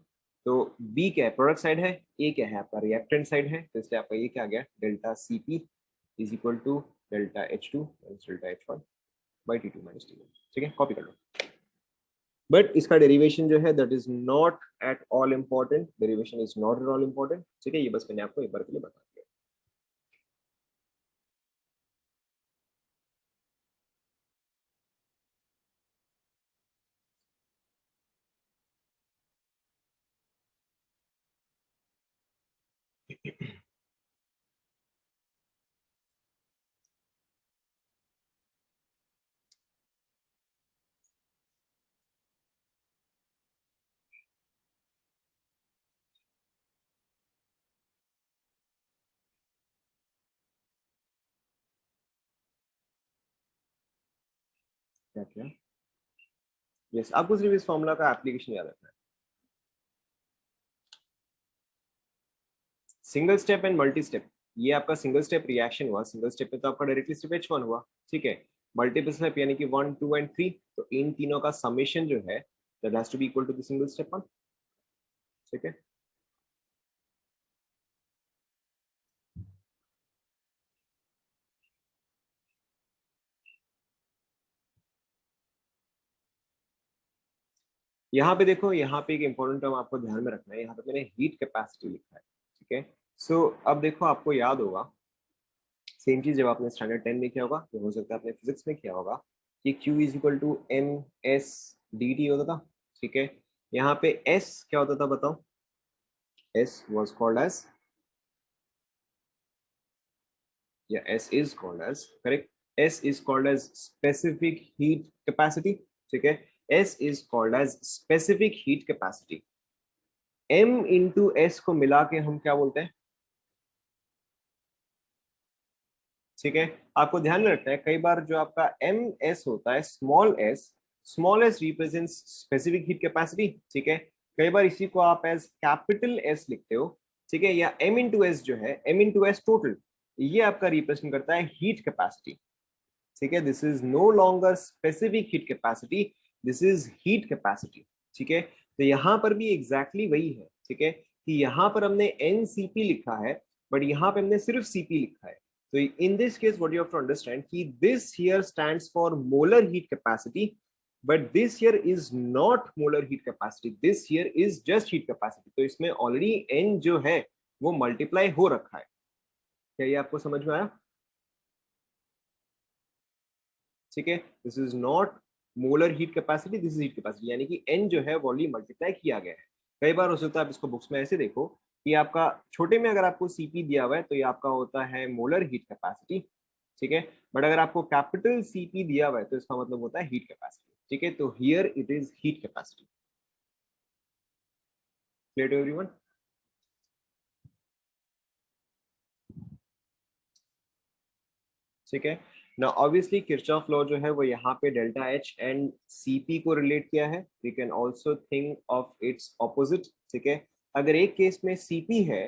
तो B क्या है, प्रोडक्ट साइड है, A क्या है, आपका रिएक्टेंट साइड है, तो इसलिए आपका ये क्या आ गया, delta CP is equal to delta H2 minus delta H1 by T2 minus T1. ठीक है, कॉपी कर लो. बट इसका डेरिवेशन जो है that is not at all important. Derivation is not at all important. ठीक है, ये बस मैंने आपको एक बार के लिए बता दिया. क्या क्या, यस, आपको सिर्फ इस फॉर्मूला का एप्लीकेशन याद रखना है. Single step and multi step, ये आपका सिंगल स्टेप रिएक्शन हुआ. सिंगल स्टेप पे तो आपका डायरेक्टली स्टेप H1 हुआ. ठीक है, मल्टीपल स्टेप यानी कि 1 2 एंड 3, तो इन तीनों का समेशन जो है that has to be equal to the single step one. ठीक है, यहाँ पे देखो, यहाँ पे एक इंपॉर्टेंट टर्म आपको ध्यान में रखना है. यहाँ पे मैंने हीट कैपेसिटी लिखा है. ठीक है, सो अब देखो आपको याद होगा सेम चीज जब आपने स्टैंडर्ड 10 में किया होगा, तो हो सकता है आपने फिजिक्स में किया होगा कि Q is equal to m s d t होता था. ठीक है, यहाँ पे S क्या होता था बताओ. S was called as, yeah, S is called as, correct, S is called as specific heat capacity. ठीक है, S is called as specific heat capacity. M into S को मिला के हम क्या बोलते हैं. ठीक है, आपको ध्यान में रखना है कई बार जो आपका एम एस होता है, small S represents specific heat capacity. ठीक है, कई बार इसी को आप एज कैपिटल एस लिखते हो. ठीक है, या एम इंटू एस जो है, एम इंटू एस टोटल, ये आपका रिप्रेजेंट करता है हीट कैपेसिटी. ठीक है, this is no longer specific heat capacity, this is heat capacity. ठीक है, तो यहां पर भी एग्जैक्टली exactly वही है. ठीक है, कि यहां पर हमने एनसीपी लिखा है, बट यहां पे हमने सिर्फ सीपी लिखा है. तो in this case what you have to understand कि this here stands for molar heat capacity, but this here is not molar heat capacity, this here is just heat capacity. तो इसमें ऑलरेडी एन जो है वो multiply हो रखा है. क्या ये आपको समझ में आया. ठीक है, this is not molar heat capacity, this is heat capacity, यानी कि एन जो है वॉल्यूम मल्टीप्लाई किया गया है. कई बार हो सकता है आप इसको बुक्स में ऐसे देखो कि आपका छोटे में अगर आपको सीपी दिया हुआ है तो ये आपका होता है मोलर हीट कैपेसिटी. ठीक है, बट अगर आपको कैपिटल सीपी दिया हुआ है तो इसका मतलब होता है हीट कैपेसिटी. ठीक है, तो here it is heat capacity. Clear to everyone. ठीक है, ना ऑब्वियसली किरचॉफ लॉ जो है वो यहाँ पे डेल्टा एच एंड सीपी को रिलेट किया है. We can also think of its opposite. ठीक है, अगर एक केस में सीपी है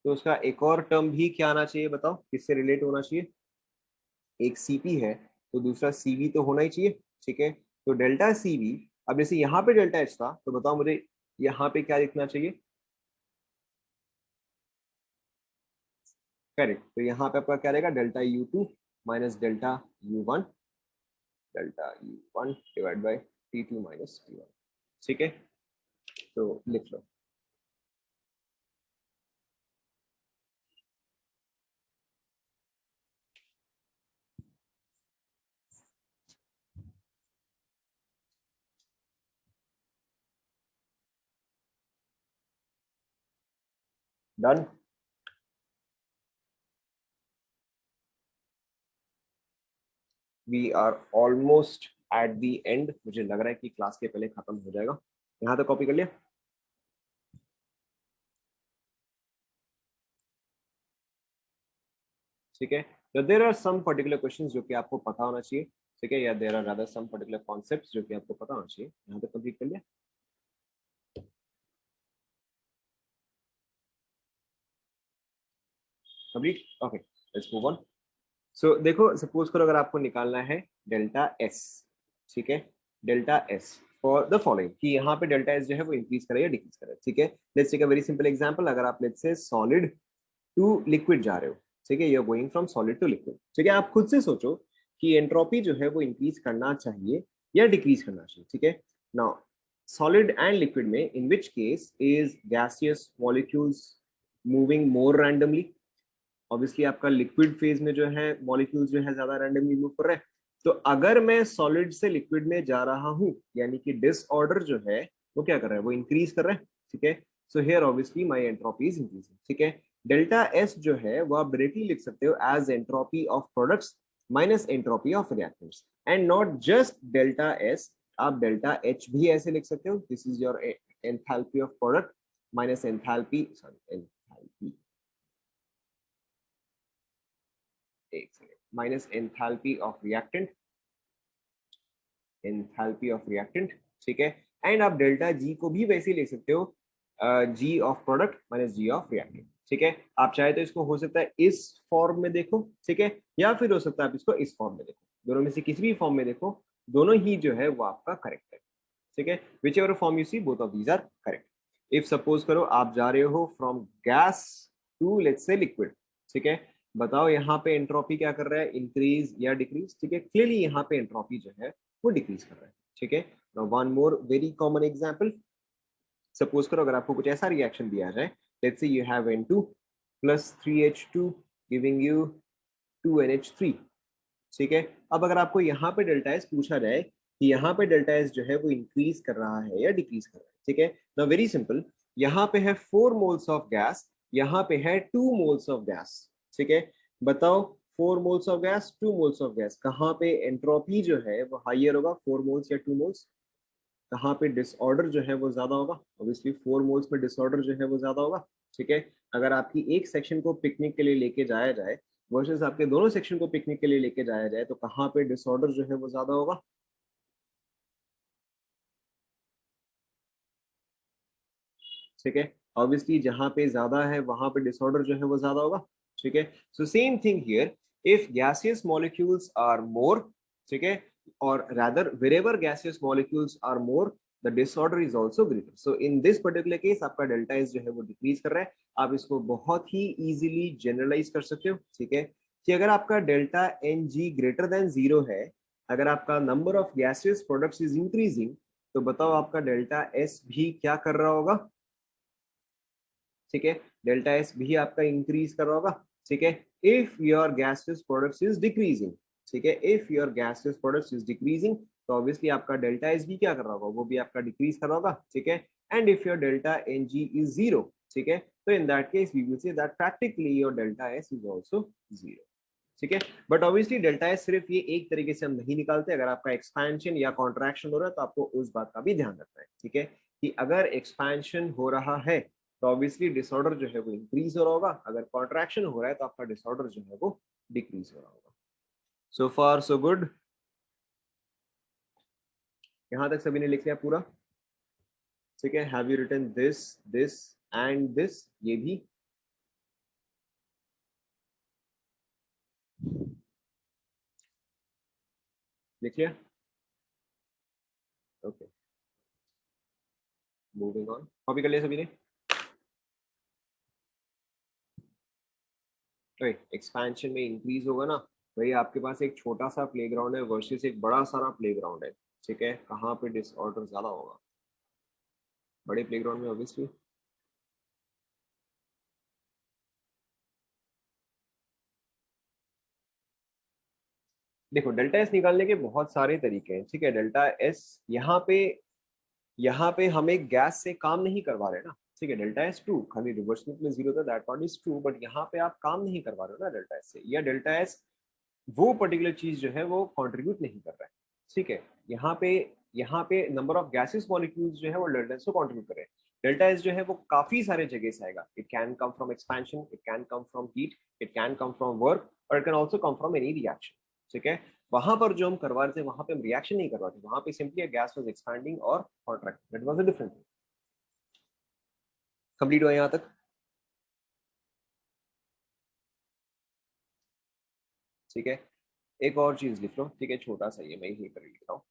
तो उसका एक और टर्म भी क्या आना चाहिए बताओ, किससे रिलेट होना चाहिए. एक सीपी है तो दूसरा सीवी तो होना ही चाहिए. ठीक है, तो डेल्टा सीवी, अब जैसे यहाँ पे डेल्टा एच था तो बताओ मुझे यहाँ पे क्या लिखना चाहिए. करेक्ट, तो यहाँ पे आपका क्या रहेगा, delta U two minus delta U one, delta U one divide by T two minus T one. ठीक है, तो लिख लो. Done. We are almost at the end, मुझे लग रहा है कि क्लास के पहले खत्म हो जाएगा। यहाँ तक कॉपी कर लिया? ठीक है, तो there are some particular question जो कि आपको पता होना चाहिए, ठीक है, या there are rather some particular concepts जो कि आपको पता होना चाहिए। यहाँ तक कंप्लीट कर लिया? Complete, okay, let's move on. So देखो, सपोज करो अगर आपको निकालना है डेल्टा एस, ठीक है, delta S for the following, कि यहाँ पे डेल्टा एस जो है वो इंक्रीज करे या डिक्रीज करे, ठीक है। Let's take a very simple example, अगर आप let's say solid to liquid जा रहे हो, ठीक है, you are going from solid to liquid, ठीक है, आप खुद से सोचो कि एंट्रोपी जो है वो इंक्रीज करना चाहिए या डिक्रीज करना चाहिए, ठीक है। नाउ सॉलिड एंड लिक्विड में in which case is gaseous molecules moving more randomly? Obviously आपका लिक्विड फेज में जो है मॉलिक्यूल्स जो है ज्यादा रैंडमली मूव कर रहे हैं। तो अगर मैं सॉलिड से लिक्विड में जा रहा हूं, यानी कि डिसऑर्डर जो है वो क्या कर रहा है, वो इंक्रीज कर रहा है, ठीक है। So here obviously my entropy is increasing, ठीक है। डेल्टा एस जो है वो आप डायरेक्टली लिख सकते हो as entropy of products minus entropy of reactants, and not just delta S, आप डेल्टा एच भी ऐसे लिख सकते हो, this is your enthalpy of product minus enthalpy, sorry enthalpy, एक second, minus enthalpy of reactant, enthalpy of reactant, ठीक है। And आप डेल्टा जी को भी वैसे ही लिख सकते हो, G of product minus G of reactant, ठीक है। आप चाहे तो इसको हो सकता है इस फॉर्म में देखो, ठीक है, या फिर हो सकता है आप इसको इस फॉर्म में देखो, दोनों में से किसी भी फॉर्म में देखो, दोनों ही जो है वो आपका करेक्ट है, ठीक है। Whichever form you see both of these are correct. If suppose करो आप जा रहे हो from gas to let's say liquid, ठीक है, बताओ यहाँ पे एंट्रोपी क्या कर रहा है, इंक्रीज या डिक्रीज, ठीक है। क्लियरली यहाँ पे एंट्रोपी जो है वो डिक्रीज कर रहा है, ठीक है। Now one more very common example, suppose करो अगर आपको कुछ ऐसा रिएक्शन दिया जाए, let's say you have N2 plus 3H2 giving you 2NH3, ठीक है। अब अगर आपको यहाँ पे डेल्टा एस पूछा जाए कि यहाँ पे डेल्टा एस जो है वो इंक्रीज कर रहा है या डिक्रीज कर रहा है, ठीक है। नाउ वेरी सिंपल, यहाँ पे है 4 मोल्स ऑफ गैस, यहाँ पे है 2 मोल्स ऑफ गैस, ठीक है। बताओ 4 moles of gas 2 moles of gas, कहाँ पे एंट्रोपी जो है वो हाइयर होगा, 4 मोल्स या 2 मोल्स? कहाँ पे डिसऑर्डर जो है वो ज्यादा होगा? ऑब्वियसली 4 मोल्स में डिसऑर्डर जो है वो ज्यादा होगा, ठीक है। अगर आपकी एक सेक्शन को पिकनिक के लिए लेके जाया जाए वर्सेस आपके दोनों सेक्शन को पिकनिक के लिए लेके जाया जाए, तो कहाँ पे डिसऑर्डर जो है वो ज्यादा होगा? ठीक है, ऑब्वियसली जहां पे ज्यादा है वहां पे डिसऑर्डर जो है वो ज्यादा होगा, ठीक है। So same thing here, if gaseous molecules are more, ठीक है, और rather wherever gaseous molecules are more, the disorder is also greater. So in this particular case आपका डेल्टा एस जो है वो डिक्रीज कर रहा है। आप इसको बहुत ही इजीली जनरलाइज कर सकते हो, ठीक है, कि अगर आपका delta n g greater than zero है, अगर आपका number of gaseous products is increasing, तो बताओ आपका डेल्टा एस भी क्या कर रहा होगा, ठीक है, डेल्टा एस भी आपका इंक्रीज कर रहा होगा, ठीक है। If your gaseous products is decreasing, ठीक है, if your gaseous products is decreasing, तो ऑब्वियसली आपका डेल्टा एस भी क्या कर रहा होगा, वो भी आपका डिक्रीज कर रहा होगा, ठीक है। And if your delta n g is zero, ठीक है, तो in that case we will say that practically your delta S is also zero, ठीक है। बट ऑब्वियसली डेल्टा एस सिर्फ ये एक तरीके से हम नहीं निकालते, अगर आपका एक्सपेंशन या कॉन्ट्रैक्शन हो रहा है तो आपको उस बात का भी ध्यान रखना है, ठीक है, कि अगर एक्सपेंशन हो रहा है तो ऑब्वियसली डिसऑर्डर जो है वो इंक्रीज हो रहा होगा, अगर कॉन्ट्रैक्शन हो रहा है तो आपका डिसऑर्डर जो है वो डिक्रीज हो रहा होगा। सो फार सो गुड, यहां तक सभी ने लिख लिया पूरा, ठीक है। Have you written this, this and this, ये भी लिख लिया? ओके, मूविंग ऑन, कॉपी कर लिया सभी ने? एक्सपेंशन में इंक्रीज होगा ना, भाई आपके पास एक छोटा सा प्लेग्राउंड है वर्सेस एक बड़ा सारा प्लेग्राउंड है, ठीक है, कहाँ पे डिसऑर्डर ज्यादा होगा? बड़े प्लेग्राउंड में ऑब्वियसली। देखो डेल्टा एस निकालने के बहुत सारे तरीके हैं, ठीक है। डेल्टा एस यहाँ पे हम एक गैस से काम नहीं करवा रहे ना, ठीक है, डेल्टा एस टू खाली रिवर्स में जीरो था, that not is true, but यहाँ पे आप काम नहीं करवा रहे हो ना डेल्टा एस से, या डेल्टा एस वो पर्टिकुलर चीज जो है वो कंट्रीब्यूट नहीं कर रहा है। ठीक है, यहाँ पे नंबर ऑफ गैसेस मॉलिक्यूल्स जो है वो डेल्टा एस को कंट्रीब्यूट कर रहे हैं। डेल्टा एस जो है वो काफी सारे जगह से आएगा। It can come from expansion, it can come from heat, it can come from work, और it can also come from any reaction. ठीक है, वहां पर जो हम करवा रहे थे वहां पे हम रिएक्शन नहीं करवा रहे थे, वहां पे सिंपली गैस वाज एक्सपैंडिंग और contracting, that was a different thing. Complete हुआ यहाँ तक? ठीक है, एक और चीज लिख लो। ठीक है, छोटा सा ये मैं यहीं पर लिख रहा हूँ।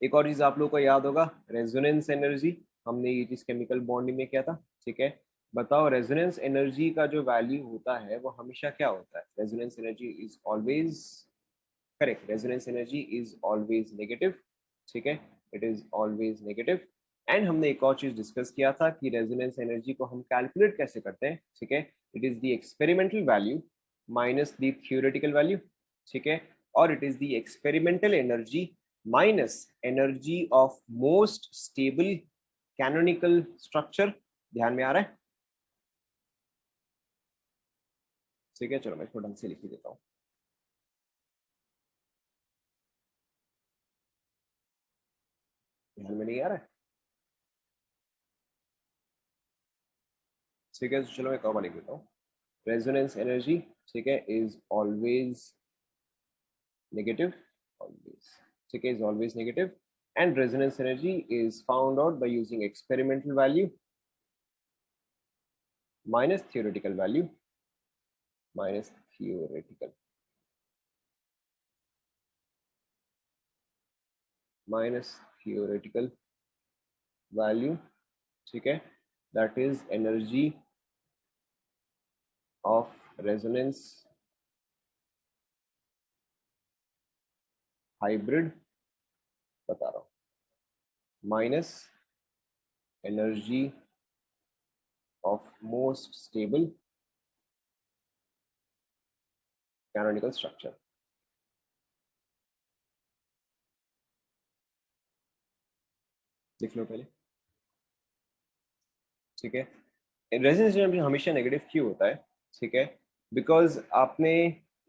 एक और चीज आप लोगों को याद होगा, रेजोनेंस एनर्जी। हमने ये चीज केमिकल बॉन्डिंग में किया था। ठीक है, बताओ रेजोनेंस एनर्जी का जो वैल्यू होता है वो हमेशा क्या होता है? Resonance energy is always correct, resonance energy is always negative. ठीक है, it is always negative. And हमने एक और चीज डिस्कस किया था कि रेजोनेंस एनर्जी को हम कैलकुलेट कैसे करते हैं। ठीक है, it is the experimental value minus the theoretical value. ठीक है, और it is the experimental energy minus energy of most stable canonical structure. ध्यान में आ रहा है? ठीक है, चलो मैं इसको ढंग से लिख ही देता हूँ। ध्यान में नहीं आ रहा है? ठीक है, चलो मैं कॉमा लिख देता हूँ। रेजोनेंस एनर्जी, ठीक है, इज ऑलवेज negative, always. ठीक है, is always negative, and resonance energy is found out by using experimental value minus theoretical value minus theoretical minus theoretical value. ठीक है, that is energy of resonance hybrid बता रहा हूँ minus energy of most stable canonical structure. लिख लो पहले। ठीक है, resonance energy हमेशा नेगेटिव क्यों होता है? ठीक है, बिकॉज आपने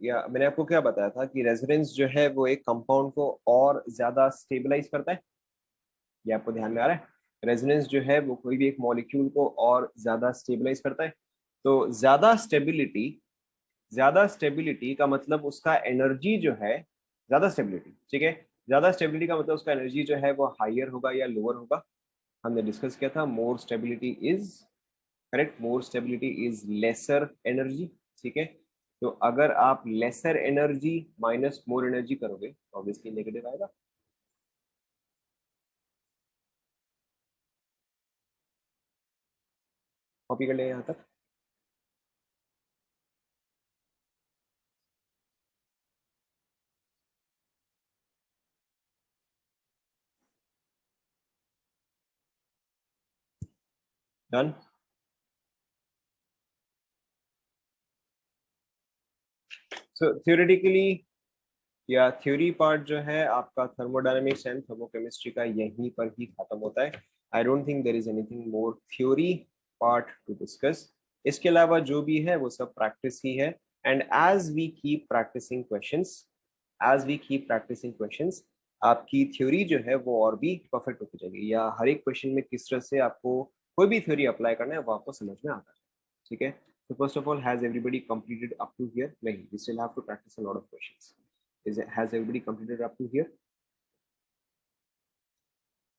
या मैंने आपको क्या बताया था कि रेजोनेंस जो है वो एक कंपाउंड को और ज्यादा स्टेबलाइज करता है। ये आपको ध्यान में आ रहा है? रेजोनेंस जो है वो कोई भी एक मॉलिक्यूल को और ज्यादा स्टेबलाइज करता है। तो ज्यादा स्टेबिलिटी का मतलब उसका एनर्जी जो है, ज्यादा स्टेबिलिटी, ठीक है, ज्यादा स्टेबिलिटी का मतलब उसका एनर्जी जो है वो हाइयर होगा या लोअर होगा। हमने डिस्कस किया था more stability is correct, more stability is lesser energy. ठीक है, तो अगर आप lesser energy minus more energy करोगे तो ऑब्वियसली नेगेटिव आएगा। कॉपी कर ले यहाँ तक। डन। सो थियोरेटिकली या थ्योरी पार्ट जो है आपका थर्मोडायनेमिक्स एंड थर्मोकेमिस्ट्री का यहीं पर ही खत्म होता है। I don't think there is anything more theory part two discuss. इसके अलावा जो भी है वो सब प्रैक्टिस ही है। And as we keep practising questions आपकी थ्योरी जो है वो और भी परफेक्ट होती जाएगी, या हर एक क्वेश्चन में किस तरह से आपको कोई भी थ्योरी अप्लाई करना है वो आपको समझ में आता है। ठीक है, so first of all, has everybody completed up to here? नहीं, we still have to practice a lot of questions. Has everybody completed up to here?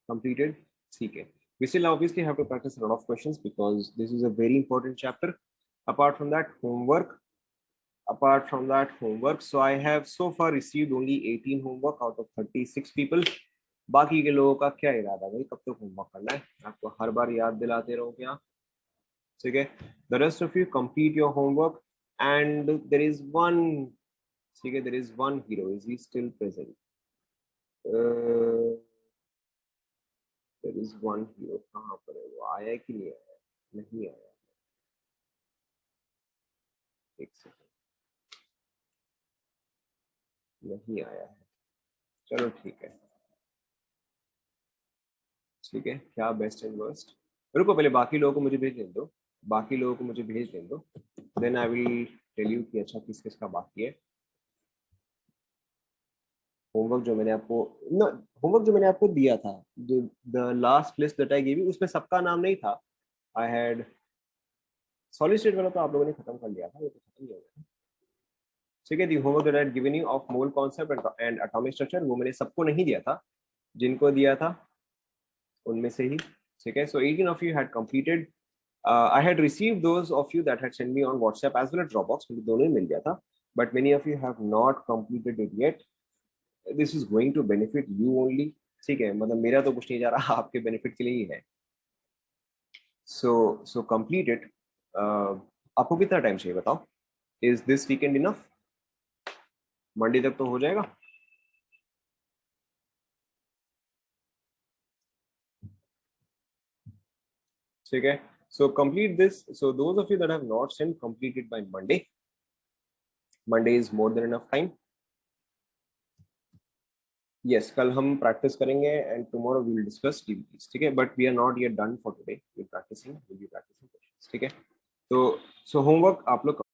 Completed? ठीक है. We still obviously have to practice a lot of questions because this is a very important chapter. Apart from that, homework. Apart from that, homework. So I have so far received only 18 homework out of 36 people. बाकी के लोगों का क्या इरादा भाई, कब तक homework करना है? आपको हर बार याद दिलाते रहो क्या? ठीक है, the rest of you complete your homework. And there is one, ठीक है, there is one hero. Is he still present? uh, there is one hero. कहाँ पर है वो? आया है कि नहीं आया? नहीं आया। एक सेकंड, नहीं आया है। चलो ठीक है। ठीक है, क्या बेस्ट एंड वर्स्ट? रुको, पहले बाकी लोगों को मुझे भेज देने दो। बाकी लोगों को मुझे भेज देने दो, then I will tell you कि अच्छा किस किस का बाकी है। होमवर्क जो मैंने आपको न होमवर्क जो मैंने आपको दिया था, the last list that I give you, उसमें सबका नाम नहीं था। आई हैड सॉलिड स्टेट वाला तो आप लोगों ने खत्म कर लिया था, वो तो खत्म ही हो गया। ठीक है, the homework that I had given you of mole concept and atomic structure, वो मैंने सबको नहीं दिया था, जिनको दिया था उनमें से ही। ठीक है, सो 18 of you had completed. I had received those of you that had sent me on WhatsApp as well as Dropbox, मुझे दोनों ही मिल गया था, but many of you have not completed it yet. This is going to benefit you only. ठीक है, मतलब मेरा तो कुछ नहीं जा रहा, आपके बेनिफिट के लिए ही है। So complete it. आपको कितना टाइम चाहिए बताओ? Is this weekend enough? Monday तक तो हो जाएगा? ठीक है, so complete this. So those of you that have not sent, complete it by Monday. Monday is more than enough time. Yes, कल हम प्रैक्टिस करेंगे and tomorrow we will discuss DVDs. ठीक है, but we are not yet done for today, we practising, will be practising questions. ठीक है, तो सो homework आप लोग